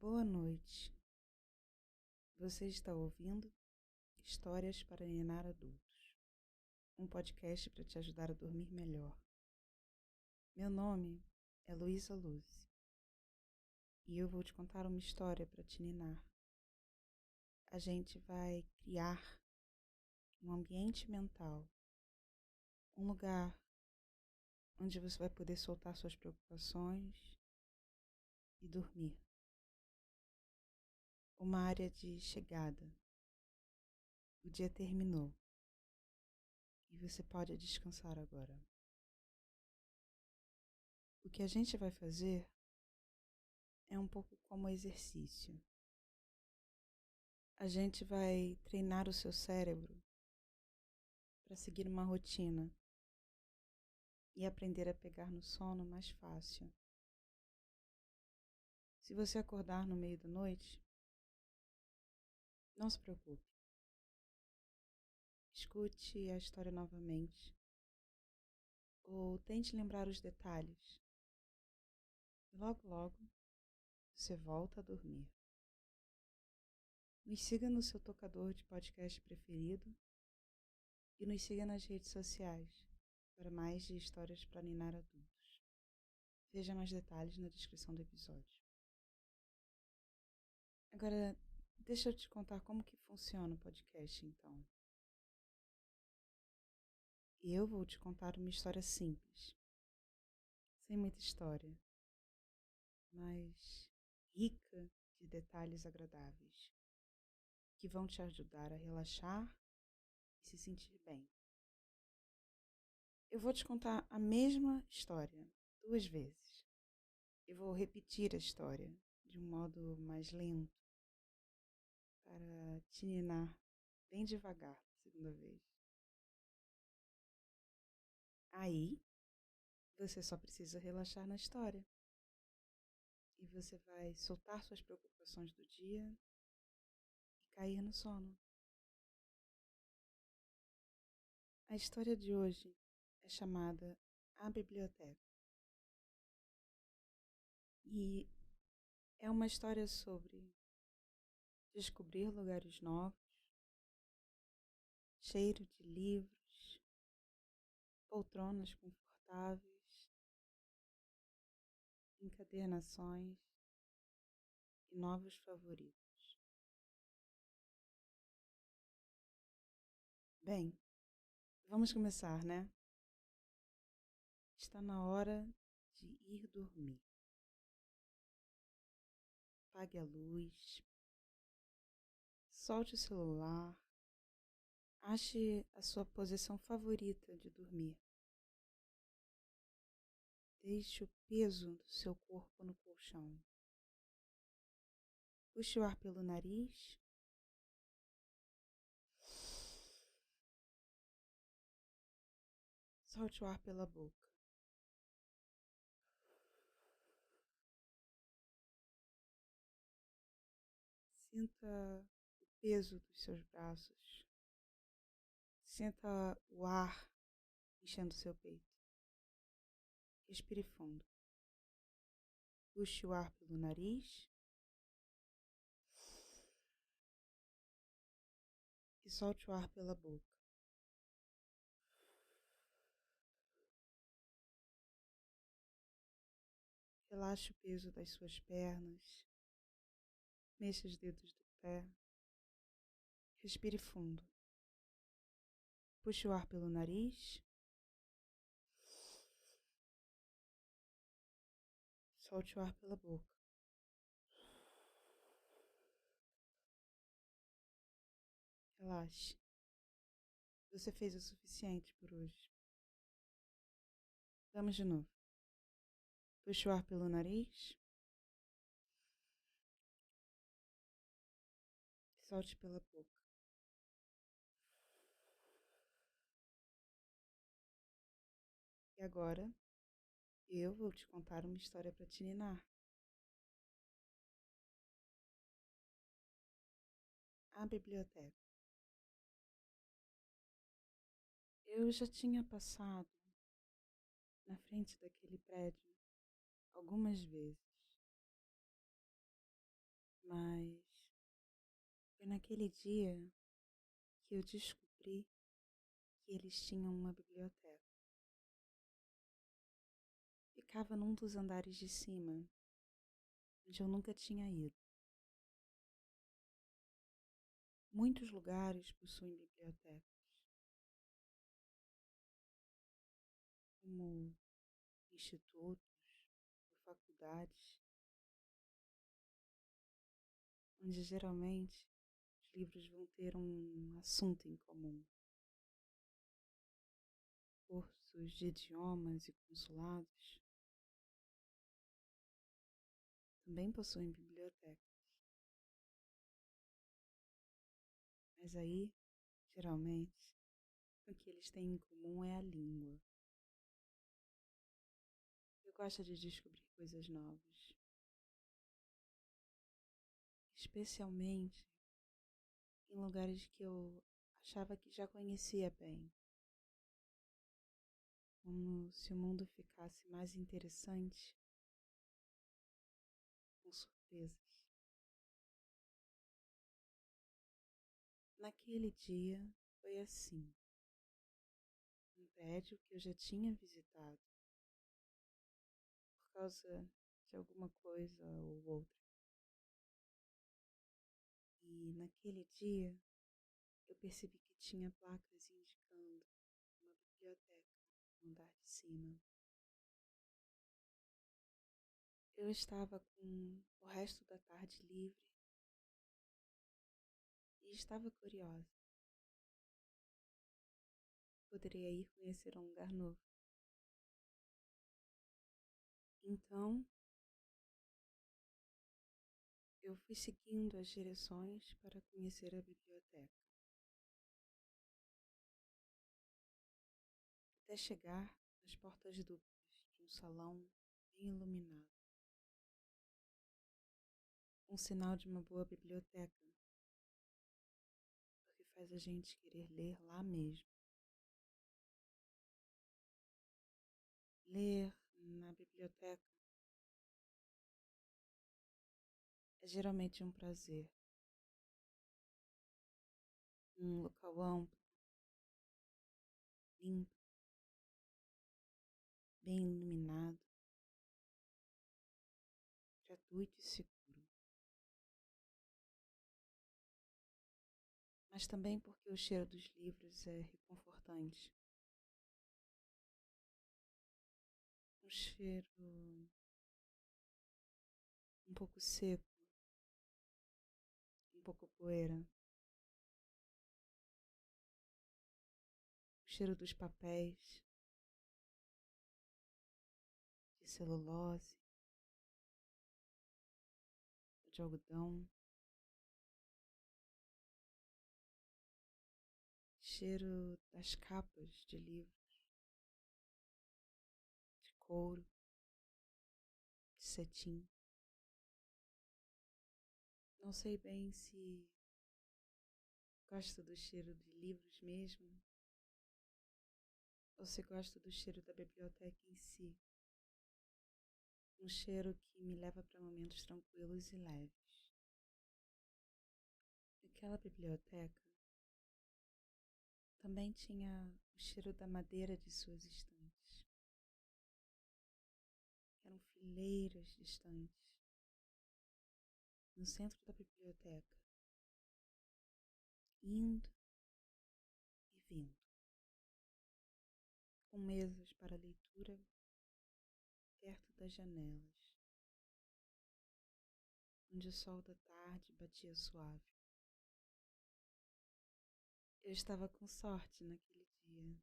Boa noite. Você está ouvindo Histórias para Ninar Adultos, um podcast para te ajudar a dormir melhor. Meu nome é Luísa Luz e eu vou te contar uma história para te ninar. A gente vai criar um ambiente mental, um lugar onde você vai poder soltar suas preocupações e dormir. Uma área de chegada. O dia terminou e você pode descansar agora. O que a gente vai fazer é um pouco como exercício. A gente vai treinar o seu cérebro para seguir uma rotina e aprender a pegar no sono mais fácil. Se você acordar no meio da noite, não se preocupe. Escute a história novamente ou tente lembrar os detalhes. E logo você volta a dormir. Nos siga no seu tocador de podcast preferido e nos siga nas redes sociais para mais de histórias para ninar adultos. Veja mais detalhes na descrição do episódio. Agora, deixa eu te contar como que funciona o podcast, então. Eu vou te contar uma história simples, sem muita história, mas rica de detalhes agradáveis, que vão te ajudar a relaxar e se sentir bem. Eu vou te contar a mesma história 2 vezes. Eu vou repetir a história de um modo mais lento para te ninar bem devagar da segunda vez. Aí, você só precisa relaxar na história. E você vai soltar suas preocupações do dia e cair no sono. A história de hoje é chamada A Biblioteca. E é uma história sobre descobrir lugares novos, cheiro de livros, poltronas confortáveis, encadernações e novos favoritos. Bem, vamos começar, né? Está na hora de ir dormir. Apague a luz, solte o celular, ache a sua posição favorita de dormir. Deixe o peso do seu corpo no colchão. Puxe o ar pelo nariz. Solte o ar pela boca. Sinta o peso dos seus braços. Sinta o ar enchendo seu peito. Respire fundo. Puxe o ar pelo nariz. E solte o ar pela boca. Relaxe o peso das suas pernas. Mexa os dedos do pé. Respire fundo. Puxe o ar pelo nariz. Solte o ar pela boca. Relaxe. Você fez o suficiente por hoje. Vamos de novo. Puxe o ar pelo nariz. Solte pela boca. E agora, eu vou te contar uma história para te ninar. A biblioteca. Eu já tinha passado na frente daquele prédio algumas vezes. mas foi naquele dia que eu descobri que eles tinham uma biblioteca. Ficava num dos andares de cima, onde eu nunca tinha ido. Muitos lugares possuem bibliotecas, como institutos ou faculdades, onde geralmente os livros vão ter um assunto em comum. Cursos de idiomas e consulados também possuem bibliotecas, mas aí, geralmente, o que eles têm em comum é a língua. Eu gosto de descobrir coisas novas, especialmente em lugares que eu achava que já conhecia bem, como se o mundo ficasse mais interessante com surpresas. Naquele dia foi assim, um prédio que eu já tinha visitado por causa de alguma coisa ou outra. E naquele dia eu percebi que tinha placas indicando uma biblioteca no andar de cima. Eu estava com o resto da tarde livre e estava curiosa. Poderia ir conhecer um lugar novo. Então, eu fui seguindo as direções para conhecer a biblioteca, até chegar às portas duplas de um salão bem iluminado. Um sinal de uma boa biblioteca, porque faz a gente querer ler lá mesmo. Ler na biblioteca é geralmente um prazer. Um local amplo, limpo, bem iluminado, gratuito e seguro. Mas também porque o cheiro dos livros é reconfortante. Um cheiro um pouco seco, um pouco poeira. O cheiro dos papéis, de celulose, de algodão. Cheiro das capas de livros, de couro, de cetim. Não sei bem se gosto do cheiro de livros mesmo, ou se gosto do cheiro da biblioteca em si. Um cheiro que me leva para momentos tranquilos e leves. Aquela biblioteca também tinha o cheiro da madeira de suas estantes. Eram fileiras de estantes no centro da biblioteca, indo e vindo, com mesas para leitura perto das janelas, onde o sol da tarde batia suave. Eu estava com sorte naquele dia,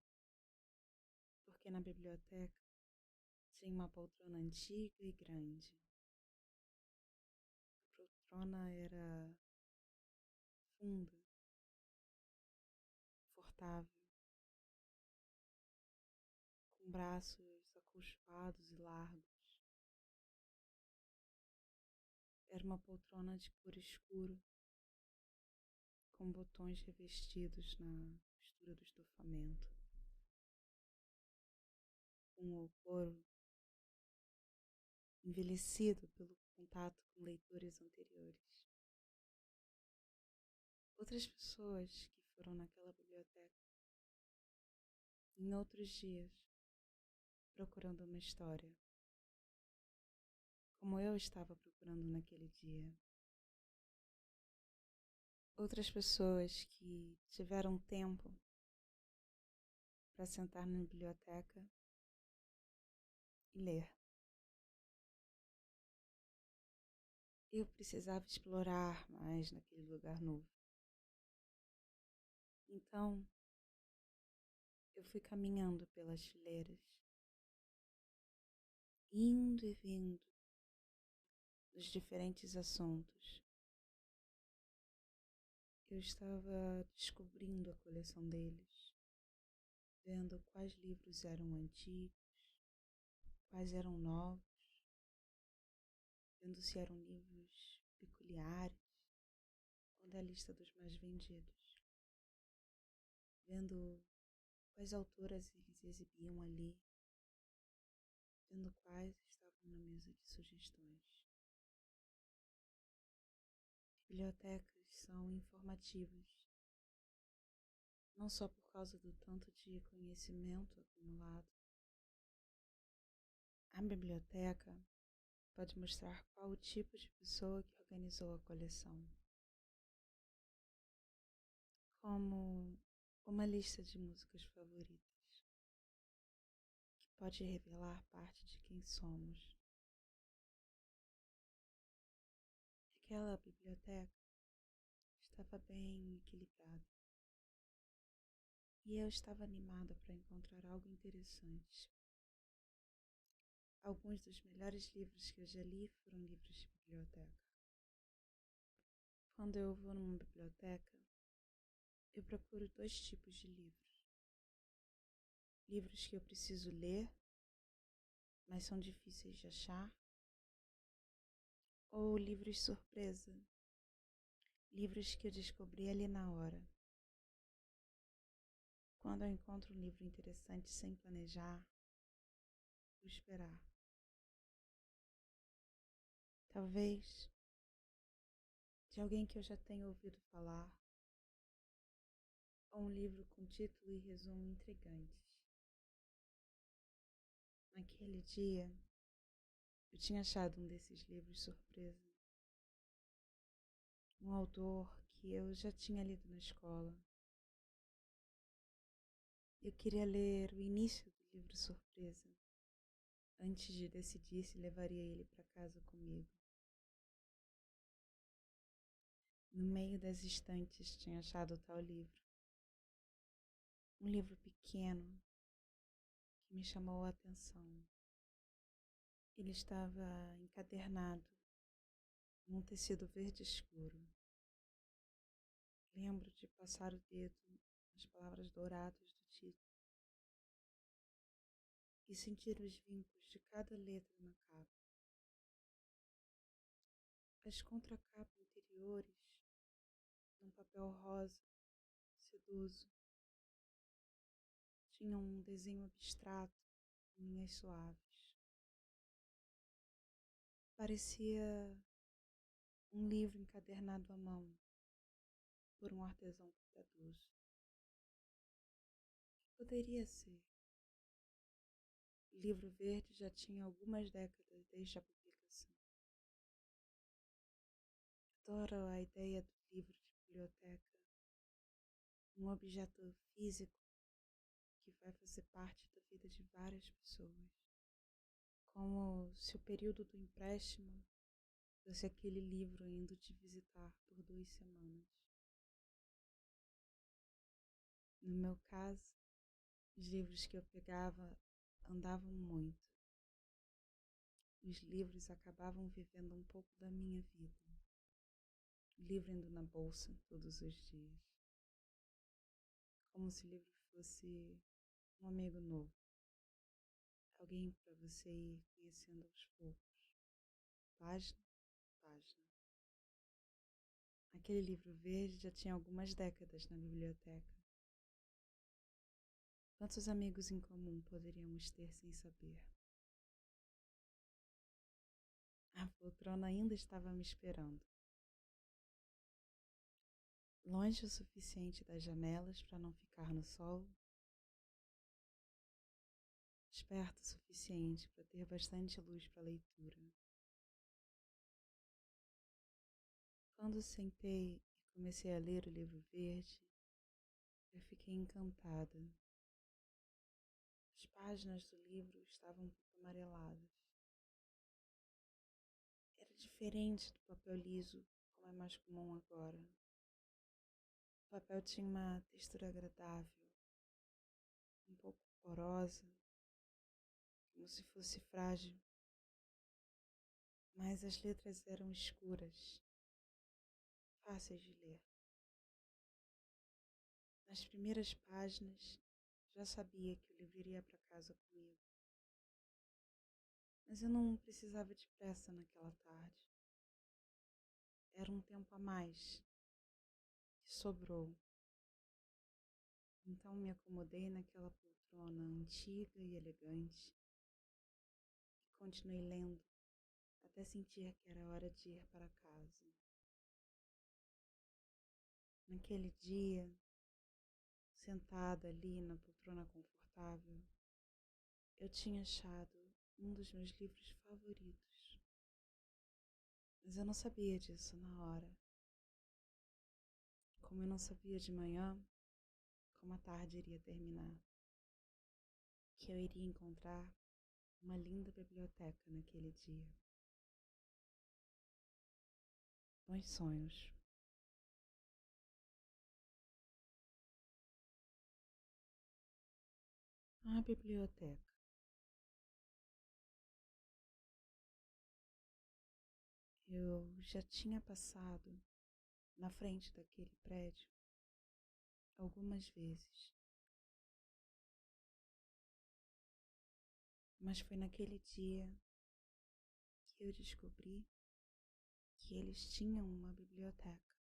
porque na biblioteca tinha uma poltrona antiga e grande. A poltrona era funda, confortável, com braços acolchoados e largos. Era uma poltrona de couro escuro, com botões revestidos na costura do estofamento, com o couro envelhecido pelo contato com leitores anteriores. Outras pessoas que foram naquela biblioteca em outros dias procurando uma história, como eu estava procurando naquele dia. Outras pessoas que tiveram tempo para sentar na biblioteca e ler. Eu precisava explorar mais naquele lugar novo. Então, eu fui caminhando pelas fileiras, indo e vindo dos diferentes assuntos. Eu estava descobrindo a coleção deles, vendo quais livros eram antigos, quais eram novos, vendo se eram livros peculiares ou da lista dos mais vendidos, vendo quais autoras eles exibiam ali, vendo quais estavam na mesa de sugestões. Bibliotecas são informativas, não só por causa do tanto de conhecimento acumulado. A biblioteca pode mostrar qual o tipo de pessoa que organizou a coleção, como uma lista de músicas favoritas, que pode revelar parte de quem somos. Aquela biblioteca estava bem equilibrada e eu estava animada para encontrar algo interessante. Alguns dos melhores livros que eu já li foram livros de biblioteca. Quando eu vou numa biblioteca, eu procuro dois tipos de livros. Livros que eu preciso ler, mas são difíceis de achar, ou livros surpresa, livros que eu descobri ali na hora. Quando eu encontro um livro interessante sem planejar, vou esperar. Talvez de alguém que eu já tenha ouvido falar, ou um livro com título e resumo intrigantes. Naquele dia, eu tinha achado um desses livros surpresa. Um autor que eu já tinha lido na escola. Eu queria ler o início do livro surpresa, antes de decidir se levaria ele para casa comigo. No meio das estantes tinha achado tal livro. Um livro pequeno que me chamou a atenção. Ele estava encadernado num tecido verde escuro. Lembro de passar o dedo nas palavras douradas do título e sentir os vincos de cada letra na capa. As contracapas interiores, num papel rosa, sedoso, tinham um desenho abstrato com linhas suaves. Parecia um livro encadernado à mão por um artesão cuidadoso. Poderia ser. O livro verde já tinha algumas décadas desde a publicação. Adoro a ideia do livro de biblioteca, um objeto físico que vai fazer parte da vida de várias pessoas. Como se o período do empréstimo fosse aquele livro indo te visitar por 2 semanas. No meu caso, os livros que eu pegava andavam muito. Os livros acabavam vivendo um pouco da minha vida. O livro indo na bolsa todos os dias. Como se o livro fosse um amigo novo. Alguém para você ir conhecendo aos poucos. Página a página. Aquele livro verde já tinha algumas décadas na biblioteca. Quantos amigos em comum poderíamos ter sem saber? A poltrona ainda estava me esperando. longe o suficiente das janelas para não ficar no sol, esperto o suficiente para ter bastante luz para leitura. Quando sentei e comecei a ler o livro verde, eu fiquei encantada. As páginas do livro estavam um pouco amareladas. Era diferente do papel liso, como é mais comum agora. O papel tinha uma textura agradável, um pouco porosa, como se fosse frágil, mas as letras eram escuras, fáceis de ler. Nas primeiras páginas, já sabia que o livro iria para casa comigo. Mas eu não precisava de pressa naquela tarde. Era um tempo a mais que sobrou. Então me acomodei naquela poltrona antiga e elegante e continuei lendo até sentir que era hora de ir para casa. Naquele dia, sentada ali na poltrona confortável, eu tinha achado um dos meus livros favoritos. Mas eu não sabia disso na hora. Como eu não sabia de manhã como a tarde iria terminar. Que eu iria encontrar uma linda biblioteca naquele dia. Bons sonhos. A biblioteca. Eu já tinha passado na frente daquele prédio algumas vezes. Mas foi naquele dia que eu descobri que eles tinham uma biblioteca.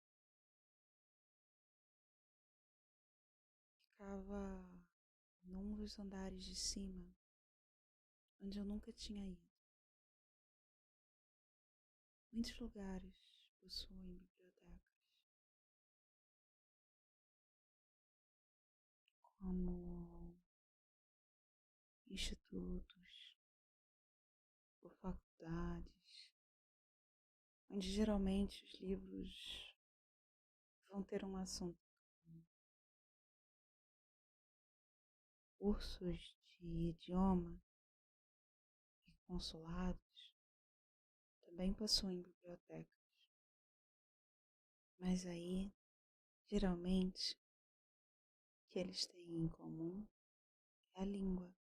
Ficava num dos andares de cima, onde eu nunca tinha ido. Muitos lugares possuem bibliotecas, como institutos ou faculdades, onde geralmente os livros vão ter um assunto. Cursos de idioma e consulados também possuem bibliotecas, mas aí, geralmente, o que eles têm em comum é a língua.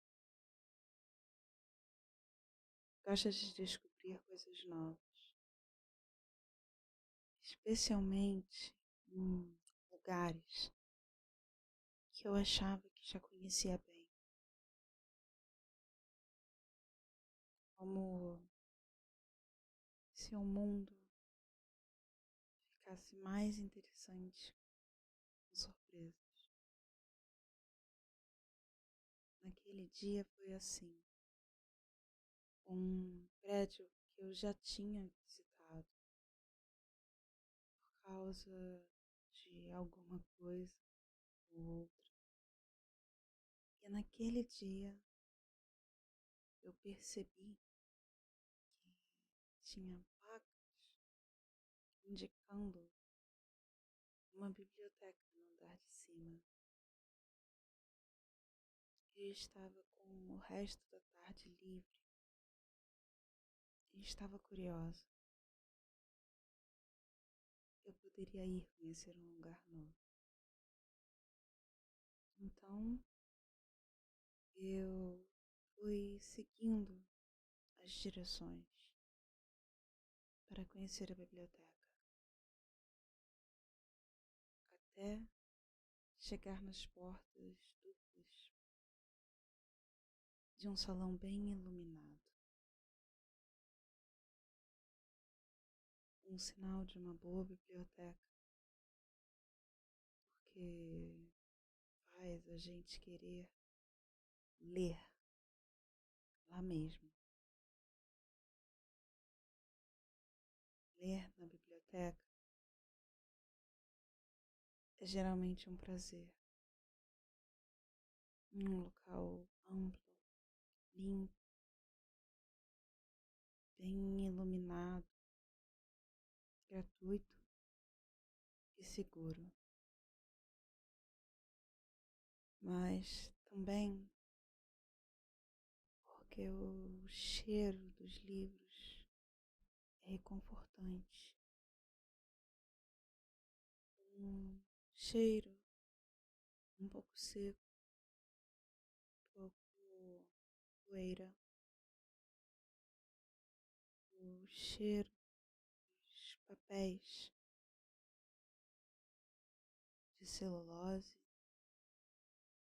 Gosta de descobrir coisas novas, especialmente em lugares que eu achava que já conhecia bem, como se o mundo ficasse mais interessante com surpresas. Naquele dia foi assim, um prédio que eu já tinha visitado por causa de alguma coisa ou outra. E naquele dia eu percebi que tinha placas indicando uma biblioteca no andar de cima. E estava com o resto da tarde livre e estava curiosa. Eu poderia ir conhecer um lugar novo. Então eu fui seguindo as direções para conhecer a biblioteca, até chegar nas portas duplas de um salão bem iluminado. Um sinal de uma boa biblioteca, porque faz a gente querer ler lá mesmo. Ler na biblioteca é geralmente um prazer. Em um local amplo, limpo, bem iluminado, gratuito e seguro. Mas também porque o cheiro dos livros é reconfortante. Um cheiro um pouco seco, um pouco poeira, o cheiro dos papéis de celulose,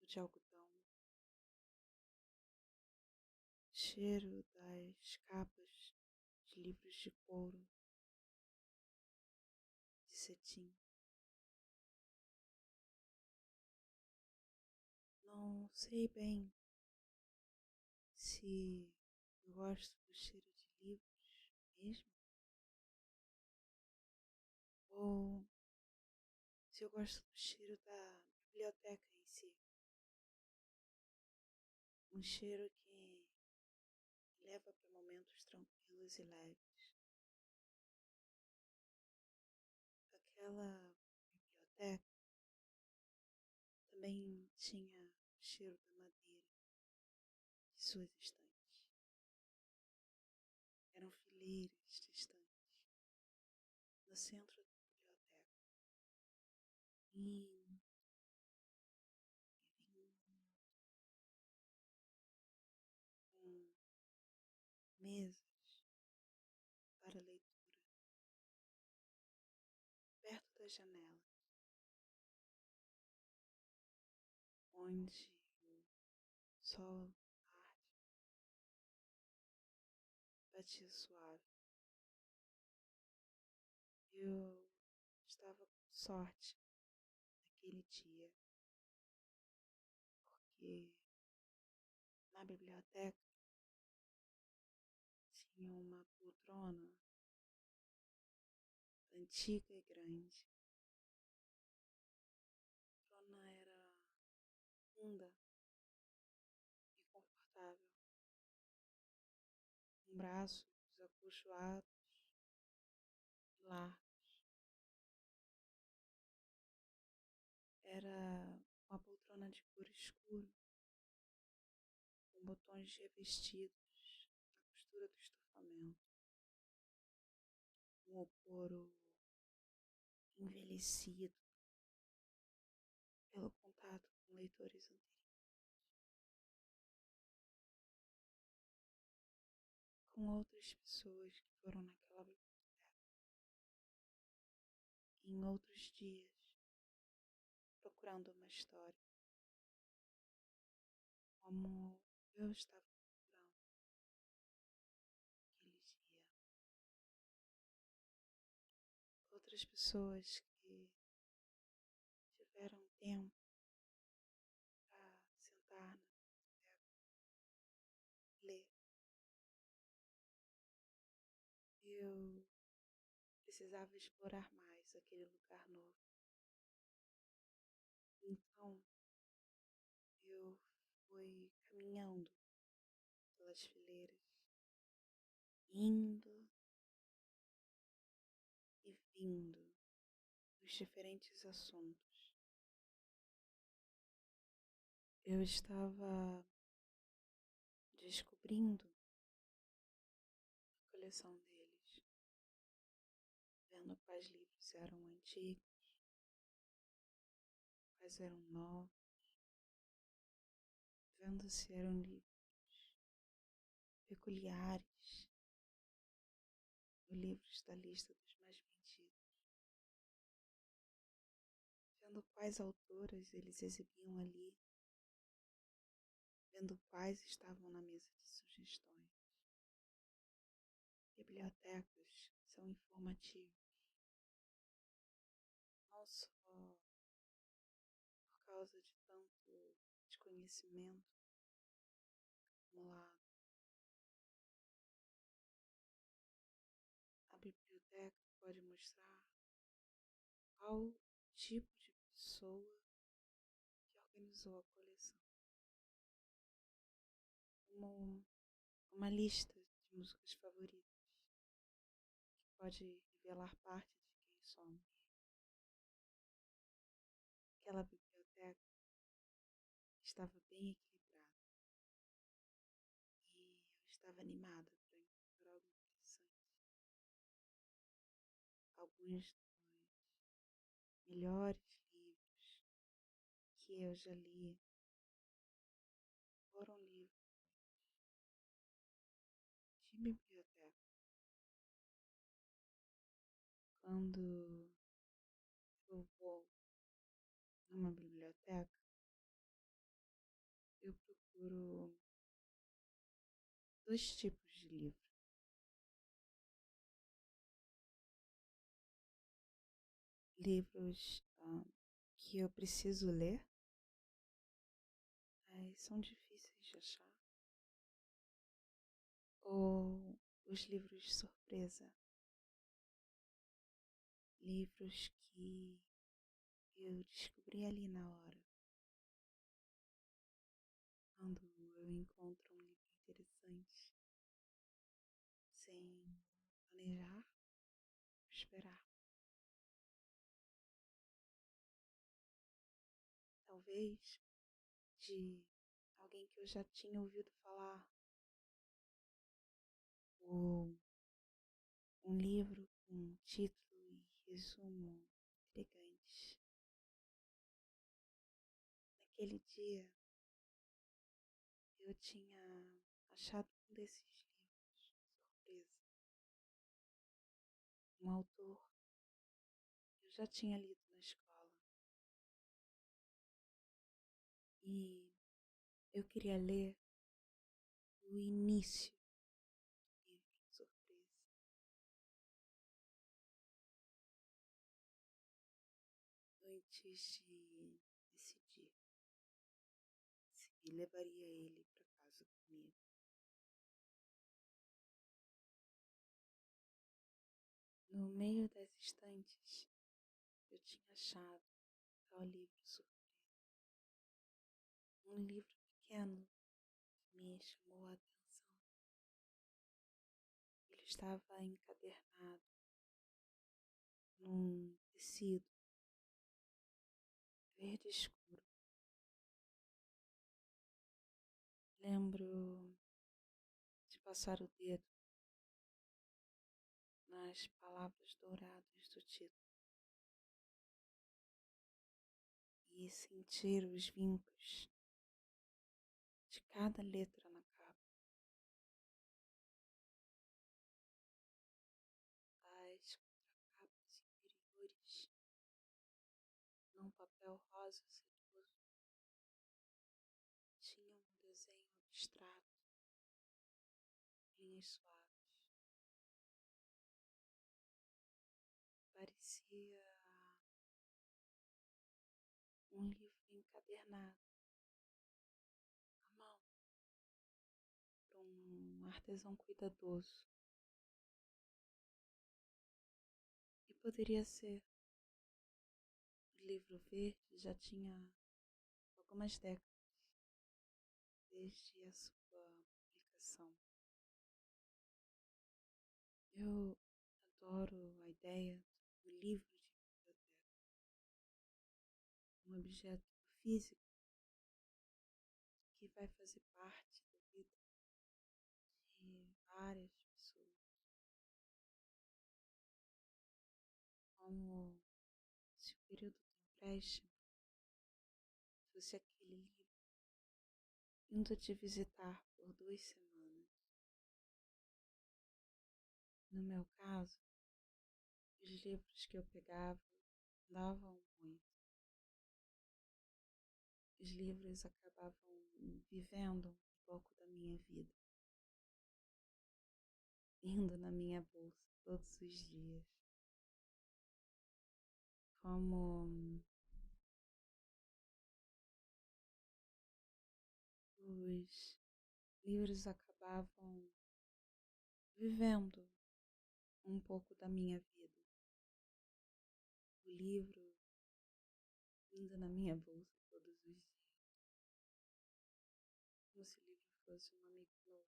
de algodão, cheiro das capas de livros de couro, de cetim. Não sei bem se eu gosto do cheiro de livros mesmo, ou se eu gosto do cheiro da biblioteca em si. Um cheiro que me leva para momentos tranquilos e leves. Aquela biblioteca também tinha o cheiro da madeira de suas estantes. Eram fileiras de estantes no centro da biblioteca. Indo e vindo com mesas para leitura perto das janelas, onde o sol tarde batia suave. Eu estava com sorte naquele dia, porque na biblioteca tinha uma poltrona antiga e grande. A poltrona era funda e confortável, com braços acolchoados e largos. Era uma poltrona de couro escuro, com botões revestidos na costura do estofamento, com o couro envelhecido pelo contato com leitores anteriores, com outras pessoas que foram naquela biblioteca em outros dias, procurando uma história, como eu estava procurando aquele dia. Outras pessoas que tiveram tempo para sentar na biblioteca, ler. Eu precisava explorar mais aquele lugar novo. Então, eu fui caminhando pelas fileiras, indo e vindo nos diferentes assuntos. Eu estava descobrindo a coleção deles, vendo quais livros eram antigos, quais eram novos, vendo se eram livros peculiares ou livros da lista dos mais vendidos, vendo quais autoras eles exibiam ali, vendo quais estavam na mesa de sugestões. Bibliotecas são informativas, não só por causa de tanto desconhecimento acumulado. A biblioteca pode mostrar qual tipo de pessoa que organizou a coleção como uma lista de músicas favoritas que pode revelar parte de quem somos. Aquela biblioteca estava bem equilibrada e eu estava animada para encontrar algo interessante. Alguns dos melhores livros que eu já li foram livros de biblioteca. Quando eu vou numa biblioteca, eu procuro dois tipos de livro. Livros que eu preciso ler, mas são difíceis de achar. Ou os livros de surpresa. Livros que eu descobri ali na hora. Quando eu encontro um livro interessante, sem planejar, esperar. Talvez de alguém que eu já tinha ouvido falar, ou um livro com título e resumo intrigantes. Naquele dia, eu tinha achado um desses livros, surpresa. Um autor que eu já tinha lido na escola. E eu queria ler o início do livro, surpresa. Antes de decidir se levaria ele para casa comigo. No meio das estantes, eu tinha achado tal livro surpresa. Um livro pequeno que me chamou a atenção. Ele estava encadernado num tecido verde escuro. Lembro de passar o dedo nas palavras douradas do título e sentir os vincos de cada letra na capa. As contracapas inferiores, num papel rosa sedoso, tinham um desenho abstrato, linhas suaves. Parecia um livro encadernado à mão por um artesão cuidadoso. E poderia ser. O livro verde já tinha algumas décadas desde a sua publicação. Eu adoro a ideia do livro de biblioteca, um objeto físico que vai fazer parte da vida de várias pessoas, como se o período do empréstimo fosse aquele livro indo te visitar por 2 semanas. No meu caso, os livros que eu pegava davam muito. Os livros acabavam vivendo um pouco da minha vida, indo na minha bolsa todos os dias. Como os livros acabavam vivendo um pouco da minha vida. O livro indo na minha bolsa todos os dias, como se o livro fosse um amigo novo,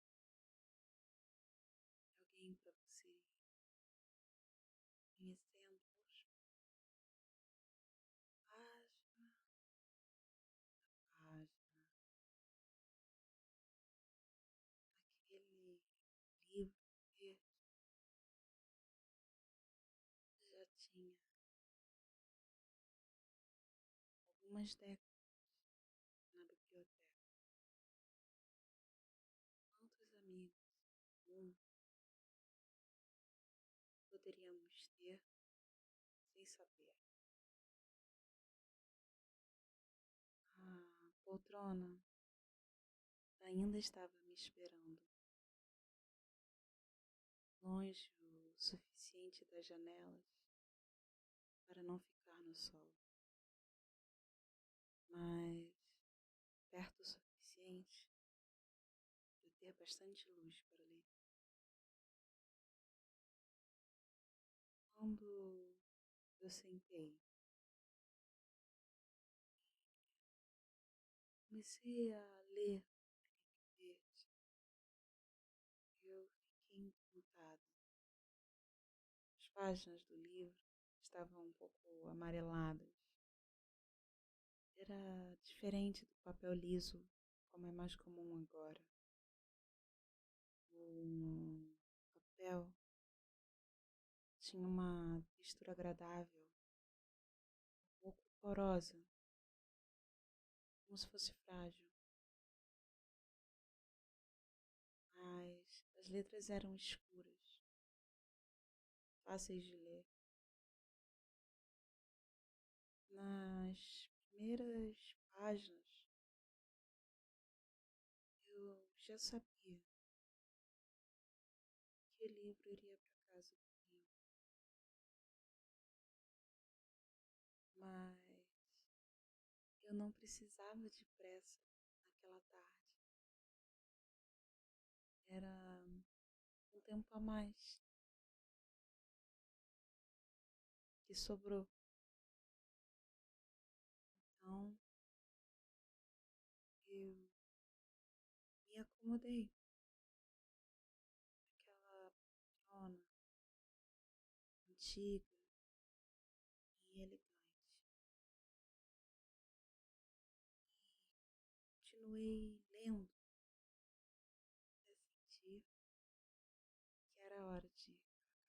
alguém para você ir conhecendo página a página, aquele livro verde que já tinha algumas décadas na biblioteca. Quantos amigos poderíamos ter sem saber? A poltrona ainda estava me esperando, longe o suficiente das janelas para não ficar no sol, mas perto o suficiente de eu ter bastante luz para ler. Quando eu sentei, comecei a ler verde, eu fiquei encantada. As páginas do livro estavam um pouco amareladas. Era diferente do papel liso, como é mais comum agora. O papel tinha uma textura agradável, um pouco porosa, como se fosse frágil. Mas as letras eram escuras, fáceis de ler. Nas primeiras páginas, eu já sabia que o livro iria para casa comigo, mas eu não precisava de pressa naquela tarde. Era um tempo a mais que sobrou. Então, eu me acomodei naquela poltrona antiga e elegante. Continuei lendo até sentir que era hora de ir para casa.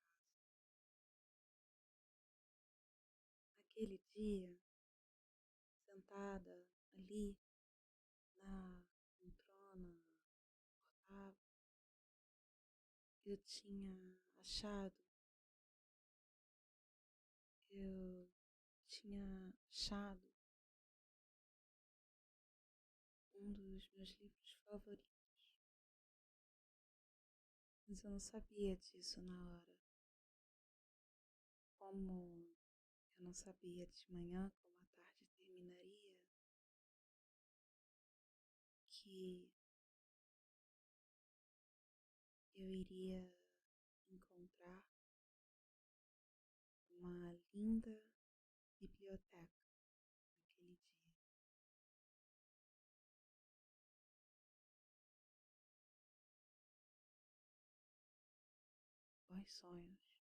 Naquele dia, sentada ali na poltrona confortável, eu tinha achado um dos meus livros favoritos, mas eu não sabia disso na hora. Como eu não sabia de manhã como a tarde terminaria, que eu iria encontrar uma linda biblioteca naquele dia. Bons sonhos.